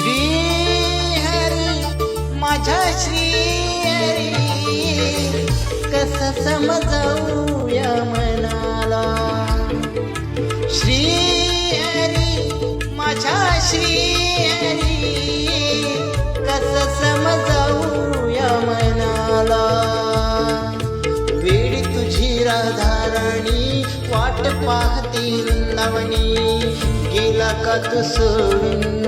श्री हरी माझ्या श्री हरी कस समजावूया मनाला श्री हरी माझ्या श्री हरी कस समजावूया मनाला वेडी तुझी राधाराणी वाट पाहती वृंदावनी गेला का तू सोडून